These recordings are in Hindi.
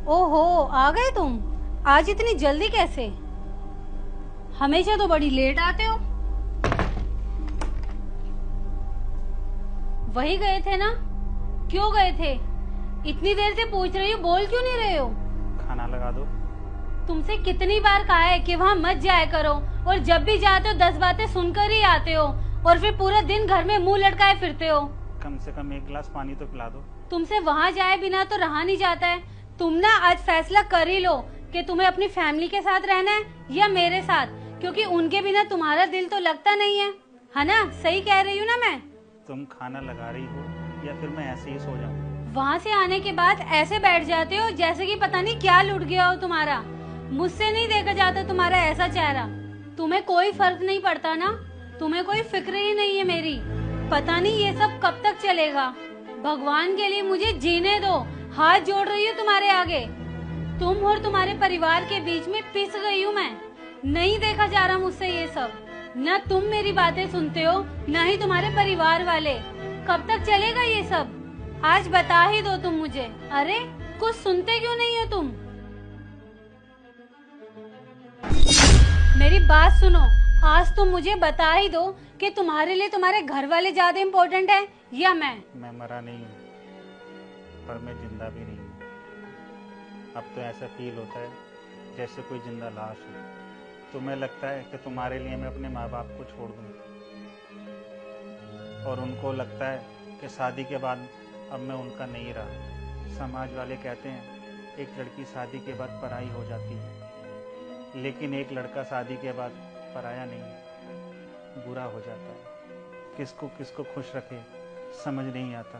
ओहो, आ गए तुम। आज इतनी जल्दी कैसे? हमेशा तो बड़ी लेट आते हो। वही गए थे ना? क्यों गए थे? इतनी देर से पूछ रही हो, बोल क्यों नहीं रहे हो? खाना लगा दो। तुमसे कितनी बार कहा है कि वहाँ मत जाया करो, और जब भी जाते हो 10 बातें सुनकर ही आते हो, और फिर पूरा दिन घर में मुंह लटकाए फिरते हो। कम से कम एक गिलास पानी तो पिला दो। तुमसे वहाँ जाए बिना तो रहा नहीं जाता है। तुम ना आज फैसला कर ही लो कि तुम्हें अपनी फैमिली के साथ रहना है या मेरे साथ, क्योंकि उनके बिना तुम्हारा दिल तो लगता नहीं है ना? सही कह रही हूँ ना मैं? तुम खाना लगा रही हो या फिर मैं ऐसे ही सो जाऊं? वहाँ से आने के बाद ऐसे बैठ जाते हो जैसे कि पता नहीं क्या लुट गया हो तुम्हारा। मुझसे नहीं देखा जाता तुम्हारा ऐसा चेहरा। तुम्हें कोई फर्क नहीं पड़ता ना? तुम्हें कोई फिक्र ही नहीं है मेरी। पता नहीं ये सब कब तक चलेगा। भगवान के लिए मुझे जीने दो। हाथ जोड़ रही हूँ तुम्हारे आगे। तुम और तुम्हारे परिवार के बीच में पिस गई हूँ मैं। नहीं देखा जा रहा मुझसे ये सब। न तुम मेरी बातें सुनते हो, न ही तुम्हारे परिवार वाले। कब तक चलेगा ये सब? आज बता ही दो तुम मुझे। अरे, कुछ सुनते क्यों नहीं हो तुम? मेरी बात सुनो। आज तुम मुझे बता ही दो कि तुम्हारे लिए तुम्हारे घर वाले ज्यादा इम्पोर्टेंट है या मैं मरा नहीं हूँ, पर मैं जिंदा भी नहीं हूँ। अब तो ऐसा फील होता है जैसे कोई जिंदा लाश हो। तुम्हें लगता है कि तुम्हारे लिए मैं अपने माँ बाप को छोड़ दूँ, और उनको लगता है कि शादी के बाद अब मैं उनका नहीं रहा। समाज वाले कहते हैं एक लड़की शादी के बाद पराई हो जाती है, लेकिन एक लड़का शादी के बाद पराया नहीं, बुरा हो जाता है। किसको किसको खुश रखे समझ नहीं आता।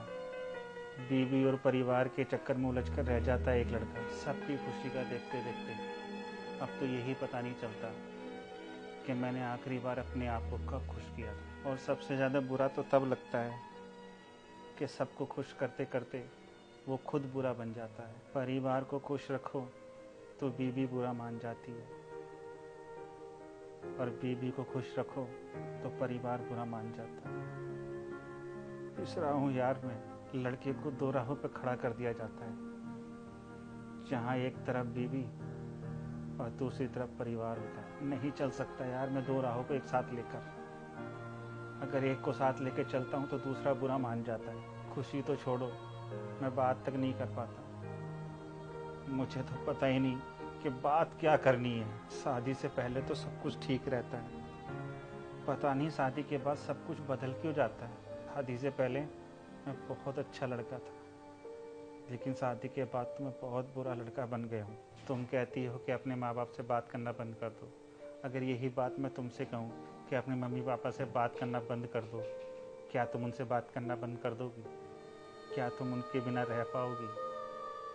बीवी और परिवार के चक्कर में उलझ कर रह जाता है एक लड़का, सबकी खुशी का देखते देखते। अब तो यही पता नहीं चलता कि मैंने आखिरी बार अपने आप को कब खुश किया था। और सबसे ज़्यादा बुरा तो तब लगता है कि सबको खुश करते करते वो खुद बुरा बन जाता है। परिवार को खुश रखो तो बीवी बुरा मान जाती है, और बीवी को खुश रखो तो परिवार बुरा मान जाता है। पिस रहा हूँ यार मैं। लड़के को दो राहों पर खड़ा कर दिया जाता है, जहाँ एक तरफ बीवी और दूसरी तरफ परिवार होता है। नहीं चल सकता यार मैं दो राहों को एक साथ लेकर। अगर एक को साथ लेके चलता हूँ तो दूसरा बुरा मान जाता है। खुशी तो छोड़ो, मैं बात तक नहीं कर पाता। मुझे तो पता ही नहीं कि बात क्या करनी है। शादी से पहले तो सब कुछ ठीक रहता है, पता नहीं शादी के बाद सब कुछ बदल क्यों जाता है। शादी से पहले मैं बहुत अच्छा लड़का था, लेकिन शादी के बाद तो मैं बहुत बुरा लड़का बन गया हूँ। तुम कहती हो कि अपने माँ बाप से बात करना बंद कर दो। अगर यही बात मैं तुमसे कहूँ कि अपने मम्मी पापा से बात करना बंद कर दो, क्या तुम उनसे बात करना बंद कर दोगी? क्या तुम उनके बिना रह पाओगी?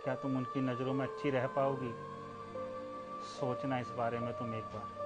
क्या तुम उनकी नज़रों में अच्छी रह पाओगी? सोचना इस बारे में तुम एक बार।